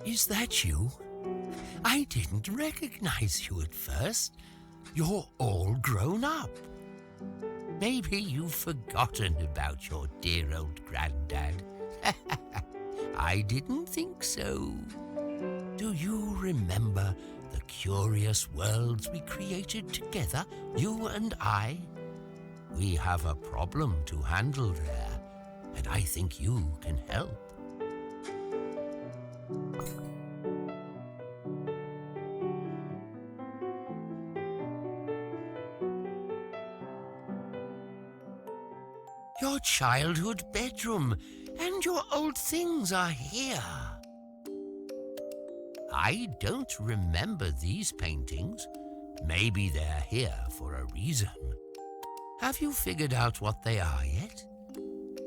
Is that you? I didn't recognize you at first. You're all grown up. Maybe you've forgotten about your dear old granddad. I didn't think so. Do you remember the curious worlds we created together, you and I? We have a problem to handle there, and I think you can help. Your childhood bedroom and your old things are here. I don't remember these paintings. Maybe they're here for a reason. Have you figured out what they are yet?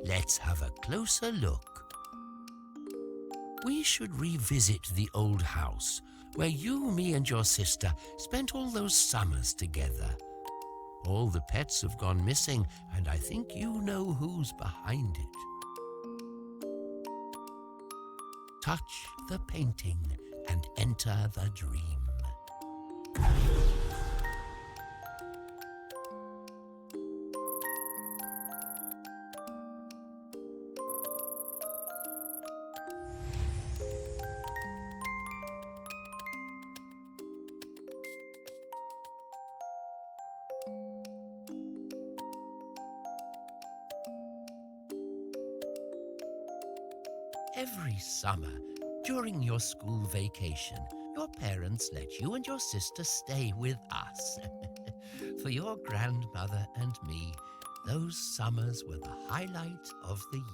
Let's have a closer look. We should revisit the old house where you, me, and your sister spent all those summers together. All the pets have gone missing, and I think you know who's behind it. Touch the painting and enter the dream. Every summer, during your school vacation, your parents let you and your sister stay with us. For your grandmother and me, those summers were the highlight of the year.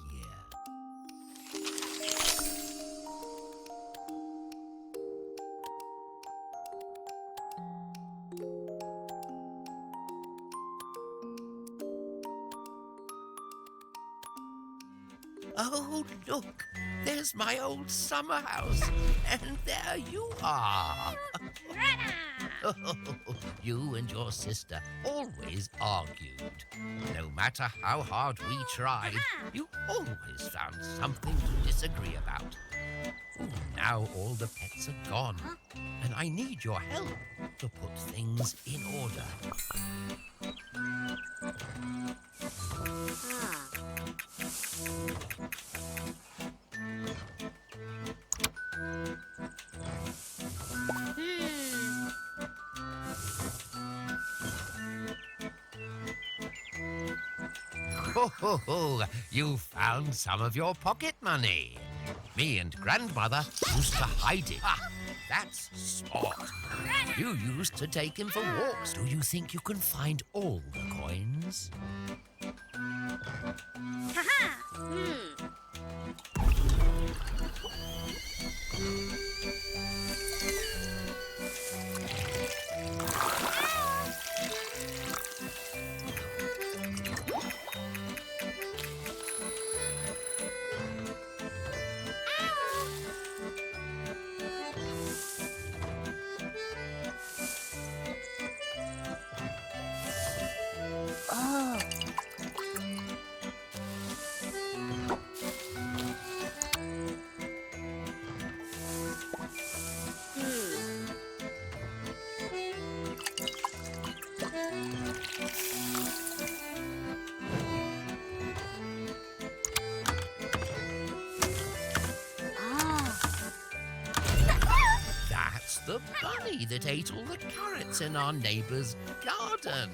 Oh, look! There's my old summer house, and there you are. You and your sister always argued. No matter how hard we tried, you always found something to disagree about. Ooh, now all the pets are gone, and I need your help to put things in order. Ho, ho, ho! You found some of your pocket money. Me and grandmother used to hide it. Ah, that's smart. You used to take him for walks. Do you think you can find all the coins? That's the bunny that ate all the carrots in our neighbor's garden.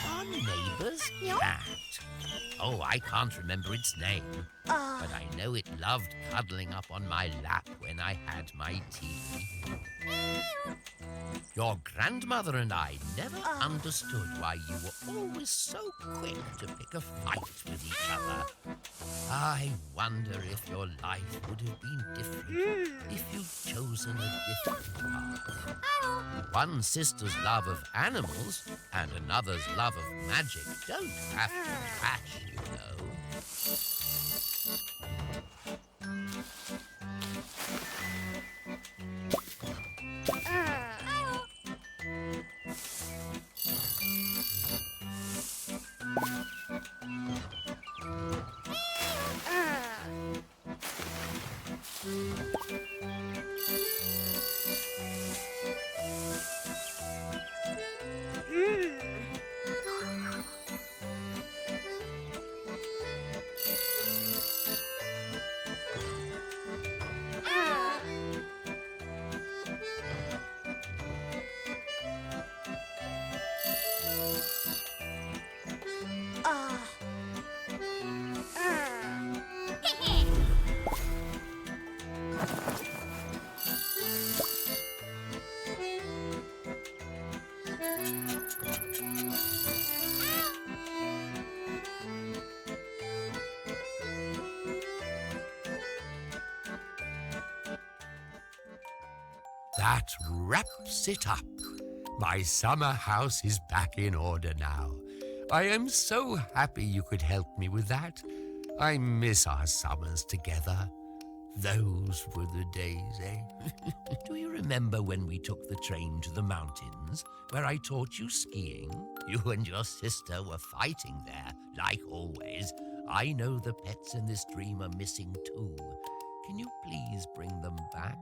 Our neighbor's cat. Oh, I can't remember its name, but I know it loved cuddling up on my lap when I had my tea. Your grandmother and I never understood why you were always so quick to pick a fight with each other. I wonder if your life would have been different if you'd chosen a different path. One sister's love of animals and another's love of magic don't have to clash, you know. That wraps it up. My summer house is back in order now. I am so happy you could help me with that. I miss our summers together. Those were the days, eh? Do you remember when we took the train to the mountains, where I taught you skiing? You and your sister were fighting there, like always. I know the pets in this dream are missing too. Can you please bring them back?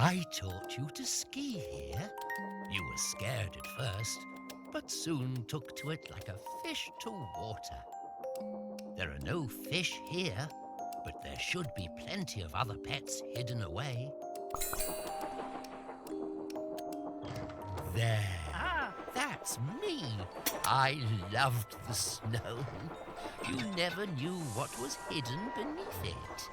I taught you to ski here. You were scared at first, but soon took to it like a fish to water. There are no fish here, but there should be plenty of other pets hidden away. There. That's me. I loved the snow. You never knew what was hidden beneath it.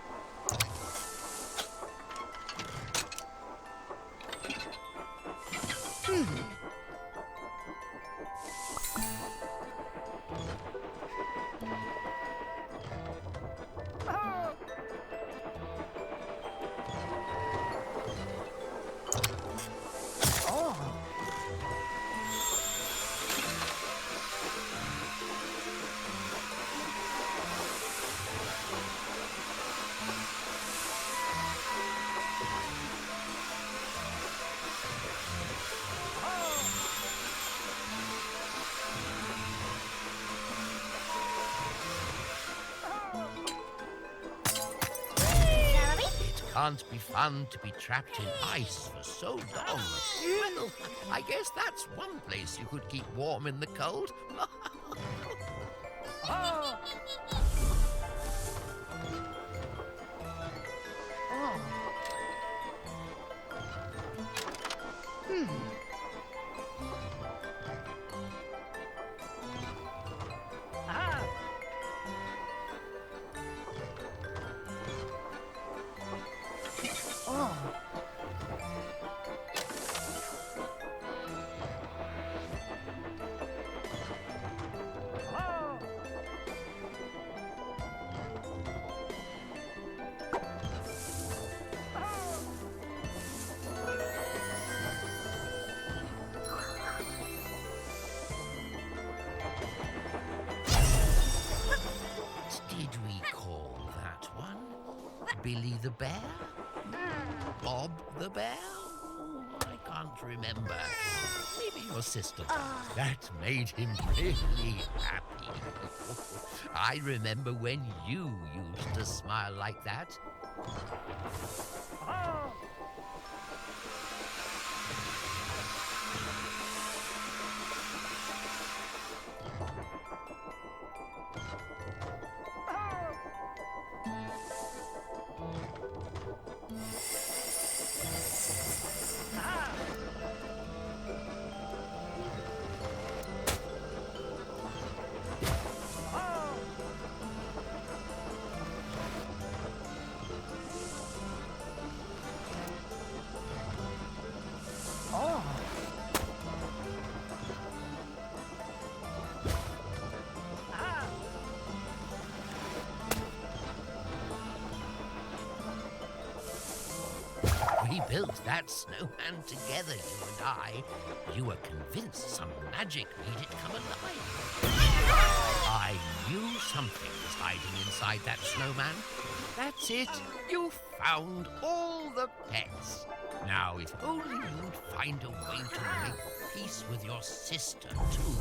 Can't be fun to be trapped in ice for so long. Well, I guess that's one place you could keep warm in the cold. Billy the Bear? Bob the Bear? I can't remember. Maybe your sister does. That made him really happy. I remember when you used to smile like that. we built that snowman together, you and I, you were convinced some magic made it come alive. I knew something was hiding inside that snowman. That's it. You found all the pets. Now, if only you'd find a way to make peace with your sister, too.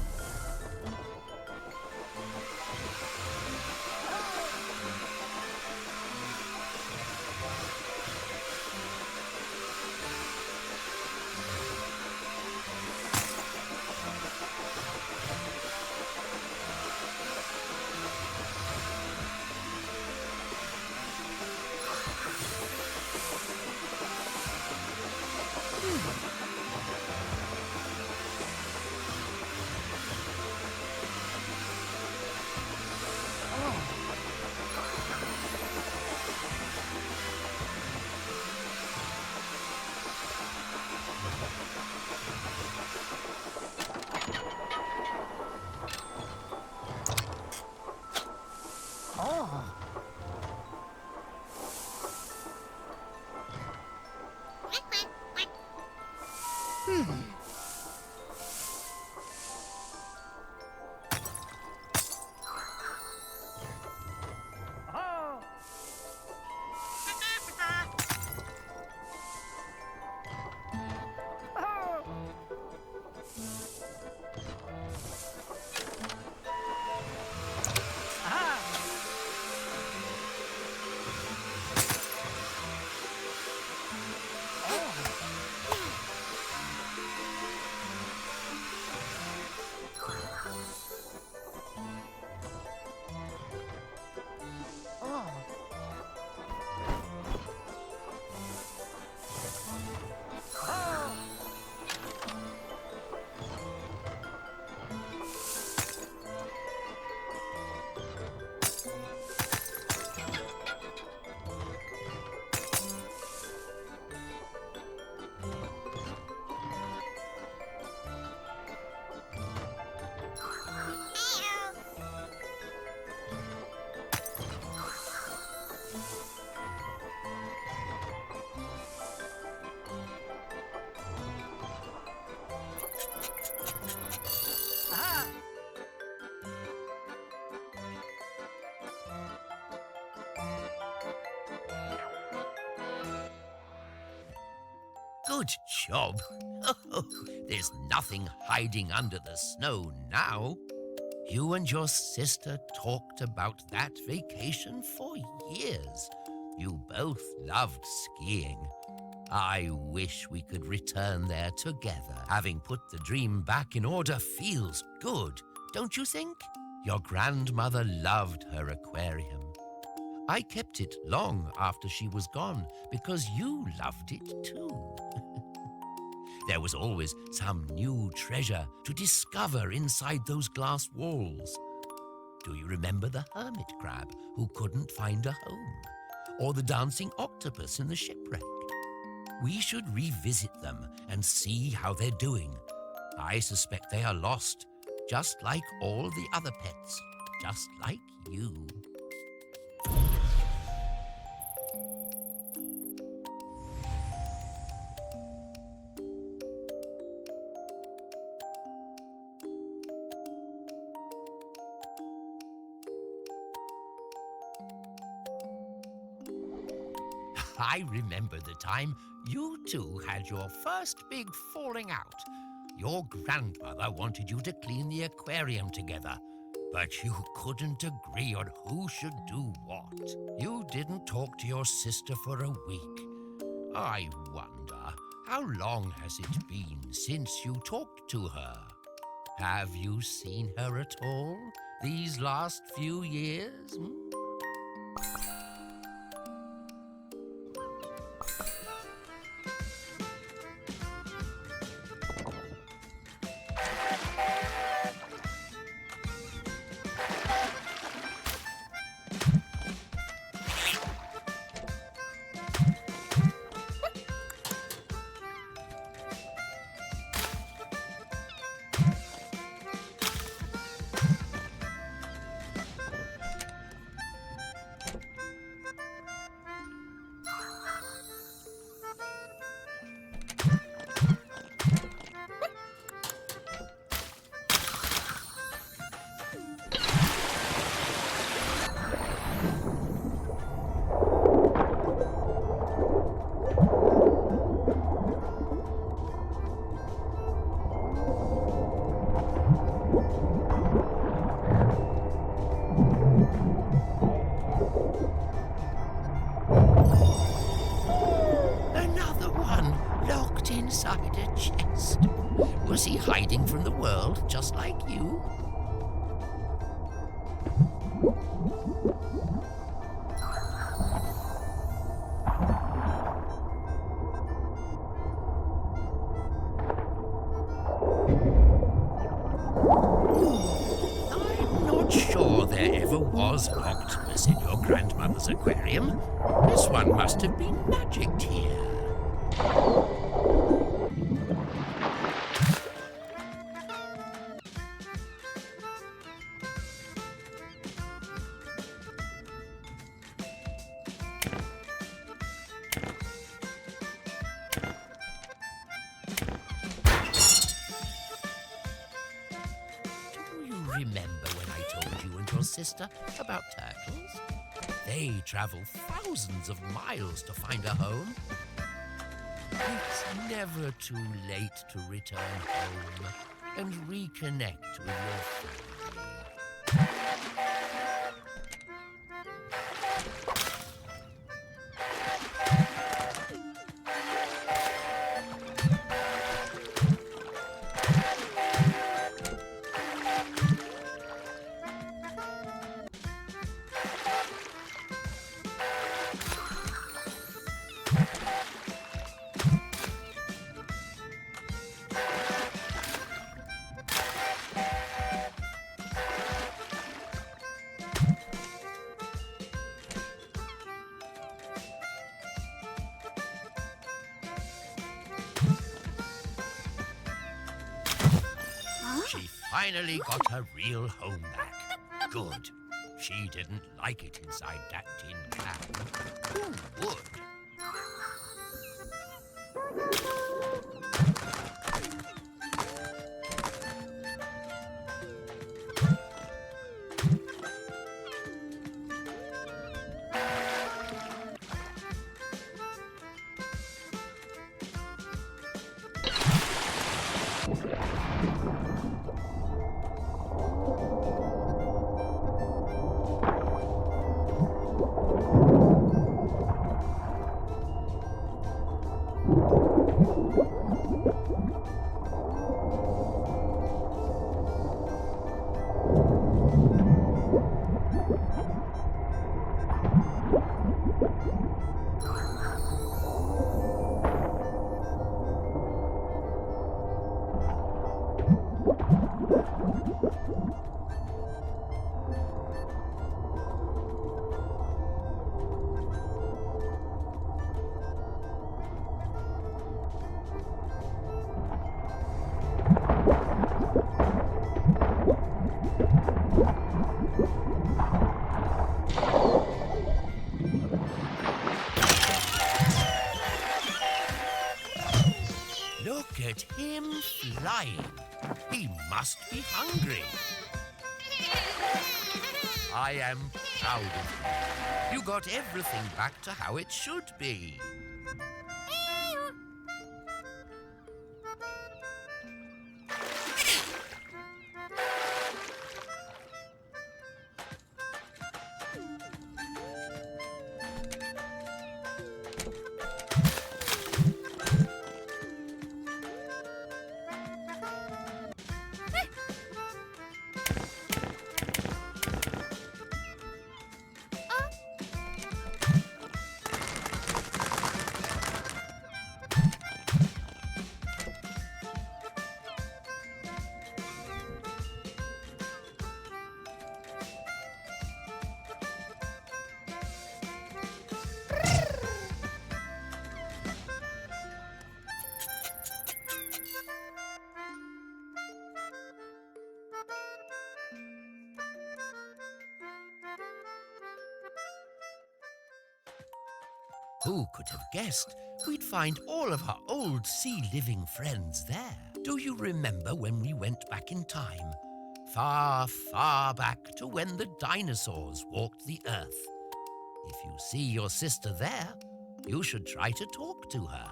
Good job. There's nothing hiding under the snow now. You and your sister talked about that vacation for years. You both loved skiing. I wish we could return there together. Having put the dream back in order feels good, don't you think? Your grandmother loved her aquarium. I kept it long after she was gone because you loved it too. There was always some new treasure to discover inside those glass walls. Do you remember the hermit crab who couldn't find a home? Or the dancing octopus in the shipwreck? We should revisit them and see how they're doing. I suspect they are lost, just like all the other pets, just like you. I remember the time you two had your first big falling out. Your grandmother wanted you to clean the aquarium together, but you couldn't agree on who should do what. You didn't talk to your sister for a week. I wonder, how long has it been since you talked to her? Have you seen her at all these last few years? inside a chest. Was he hiding from the world just like you? I'm not sure there ever was an octopus in your grandmother's aquarium. This one must have been magicked here. Remember when I told you and your sister about turtles? They travel thousands of miles to find a home. It's never too late to return home and reconnect with your family. She finally got her real home back. Good. She didn't like it inside that tin can. Who would? Look at him flying. He must be hungry. I am proud of you. You got everything back to how it should be. Who could have guessed we'd find all of our old sea-living friends there? Do you remember when we went back in time? Far, far back to when the dinosaurs walked the earth. If you see your sister there, you should try to talk to her.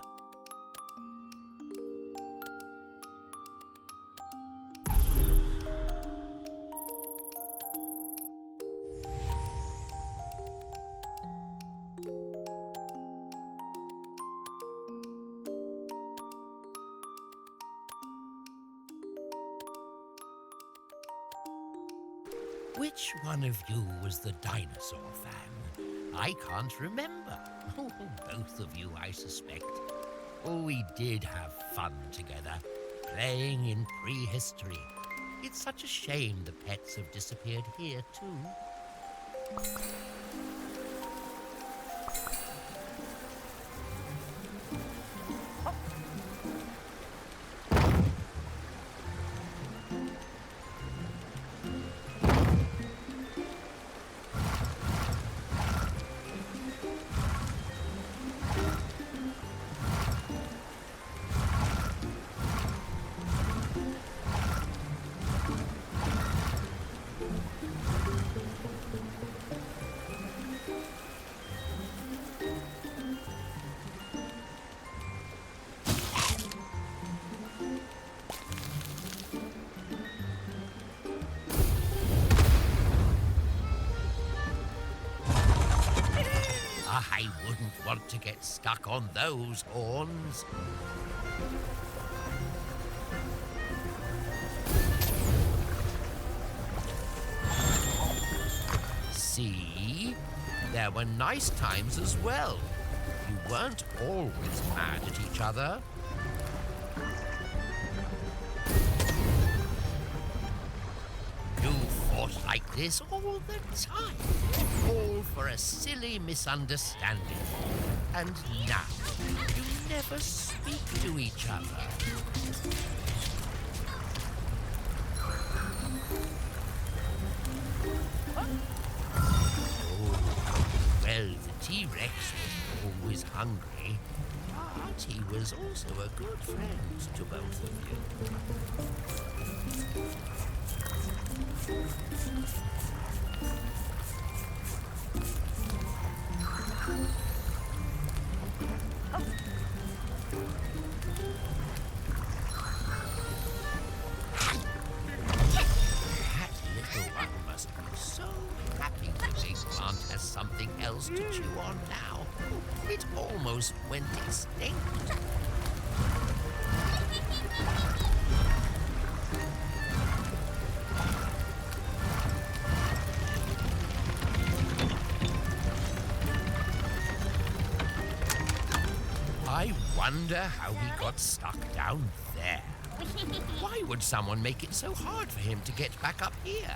Which one of you was the dinosaur fan? I can't remember. Oh, both of you, I suspect. Oh, we did have fun together, playing in prehistory. It's such a shame the pets have disappeared here, too. I wouldn't want to get stuck on those horns. See? There were nice times as well. You weren't always mad at each other. You fought like this all the time. All for a silly misunderstanding. And now, you never speak to each other. Well, the T-Rex was always hungry, but he was also a good friend to both of you. That little one must be so happy the big plant has something else to chew on now. It almost went extinct. I wonder how he got stuck down there. Why would someone make it so hard for him to get back up here?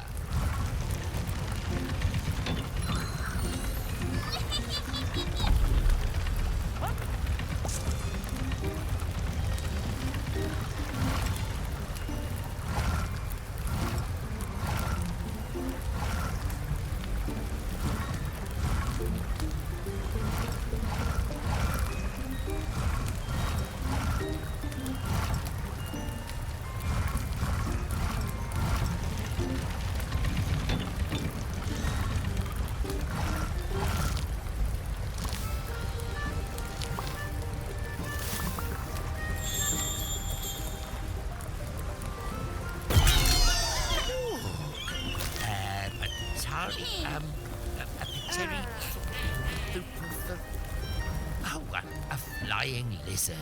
A flying lizard.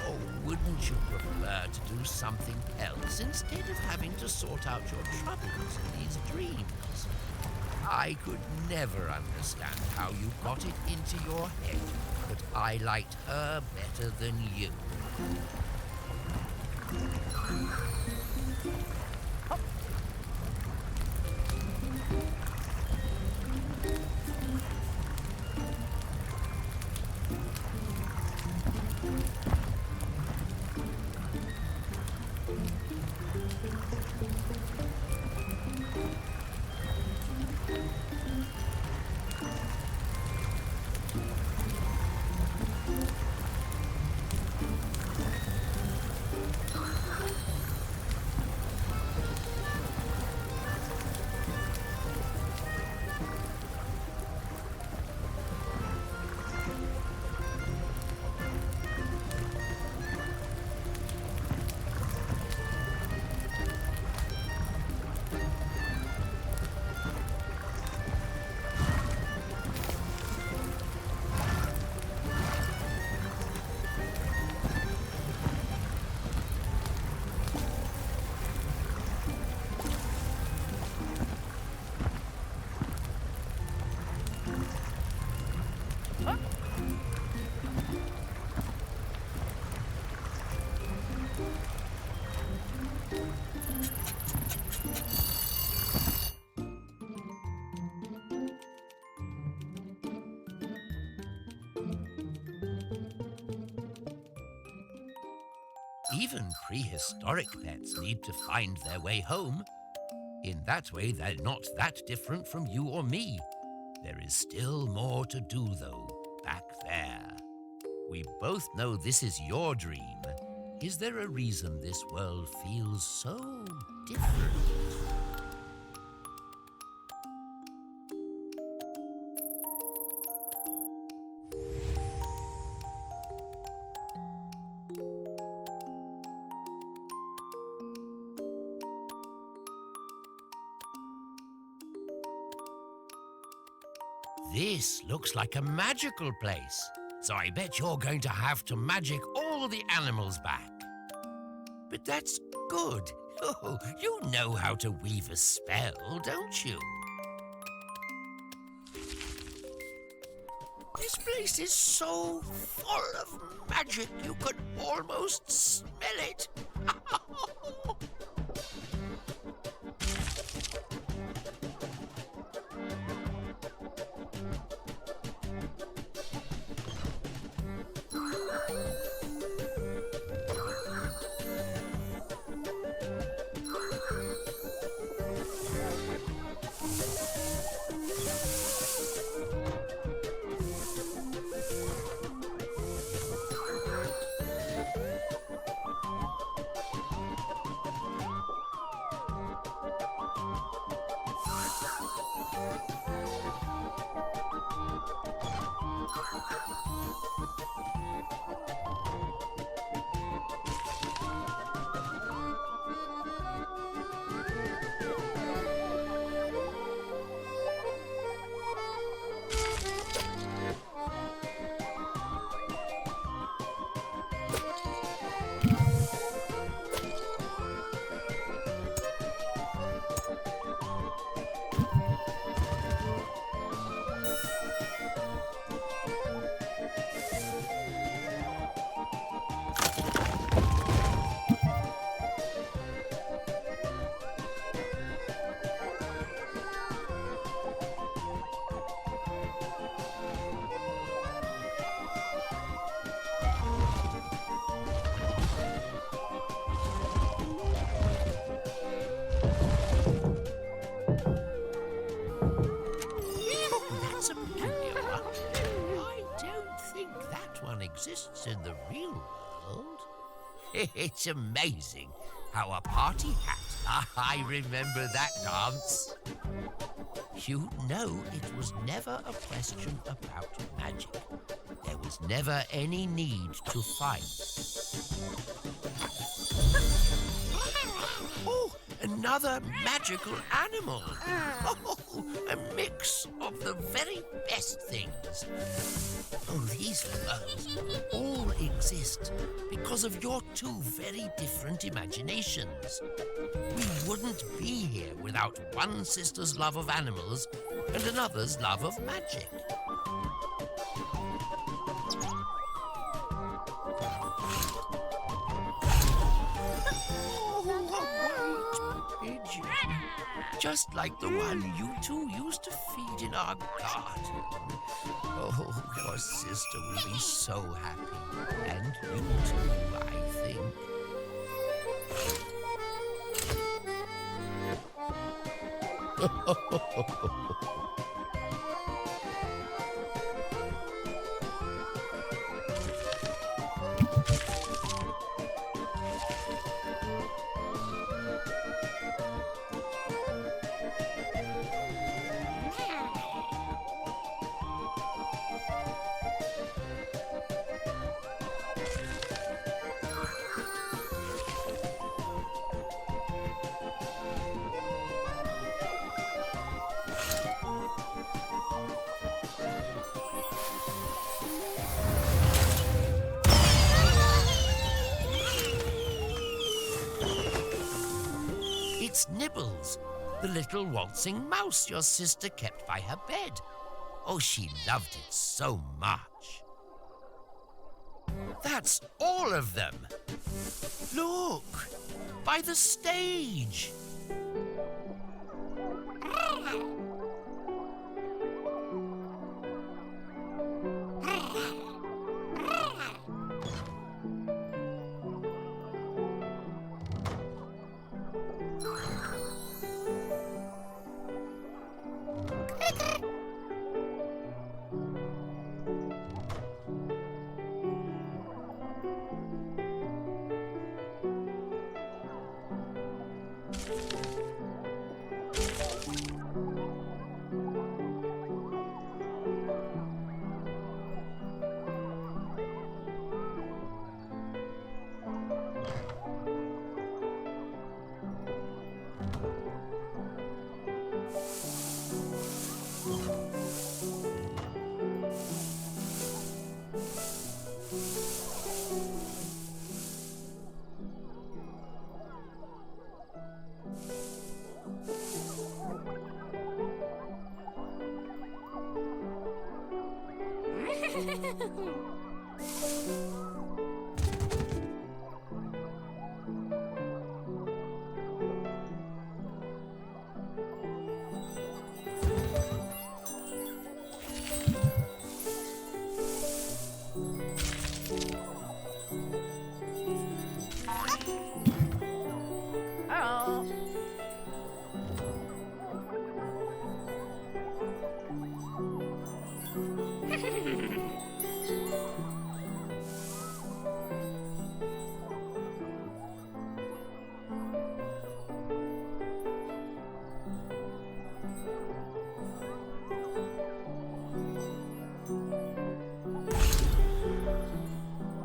Oh, wouldn't you prefer to do something else instead of having to sort out your troubles in these dreams? I could never understand how you got it into your head that I liked her better than you. Even prehistoric pets need to find their way home. In that way, they're not that different from you or me. There is still more to do, though, back there. We both know this is your dream. Is there a reason this world feels so different? This looks like a magical place, so I bet you're going to have to magic all the animals back. But that's good. Oh, you know how to weave a spell, don't you? This place is so full of magic you could almost smell it. Exists in the real world. It's amazing how a party hat, I remember that dance. You know, it was never a question about magic. There was never any need to fight. Oh, another magical animal. Oh, a mix of the very best things. Oh, these worlds all exist because of your two very different imaginations. We wouldn't be here without one sister's love of animals and another's love of magic. Just like the one you two used to feed in our garden. Oh, your sister will be so happy. And you too, I think. It's Nibbles, the little waltzing mouse your sister kept by her bed. Oh, she loved it so much. That's all of them. Look, by the stage.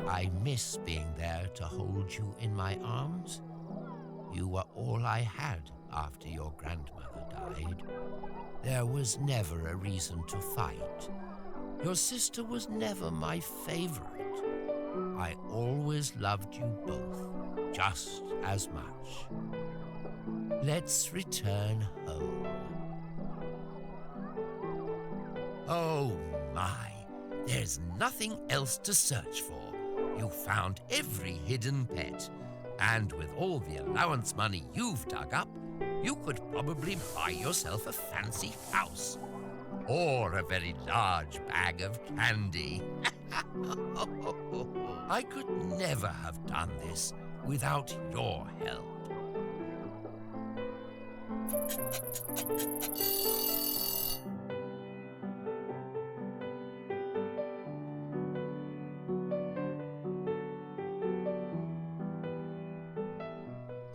I miss being there to hold you in my arms. You were all I had after your grandmother died. There was never a reason to fight. Your sister was never my favorite. I always loved you both just as much. Let's return home. Oh my, there's nothing else to search for. You found every hidden pet. And with all the allowance money you've dug up, you could probably buy yourself a fancy house. Or a very large bag of candy. I could never have done this without your help.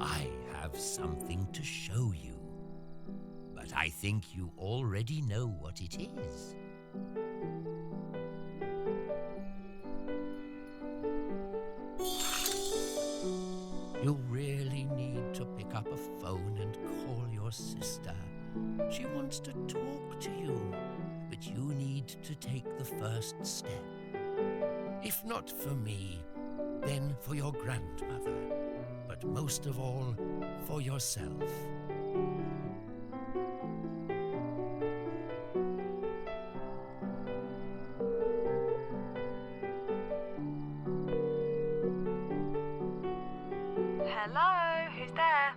I have something to show you, but I think you already know what it is. You really need to pick up a phone and call your sister. She wants to talk to you, but you need to take the first step. If not for me, then for your grandmother, but most of all, for yourself. Hello, who's there?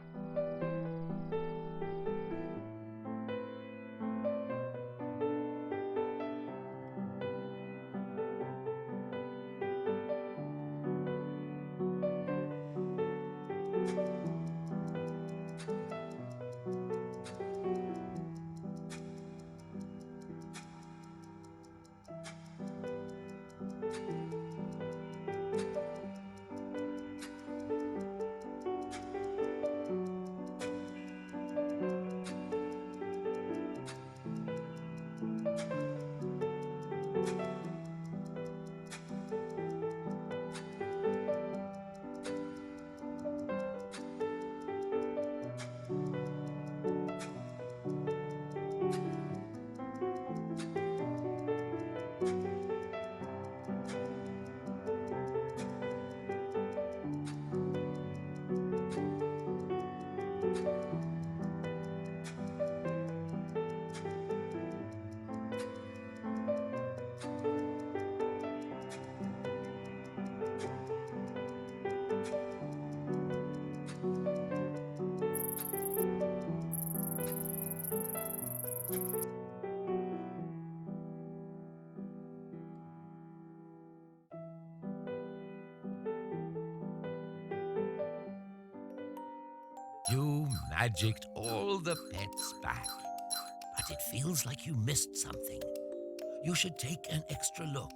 You magicked all the pets back, but it feels like you missed something. You should take an extra look.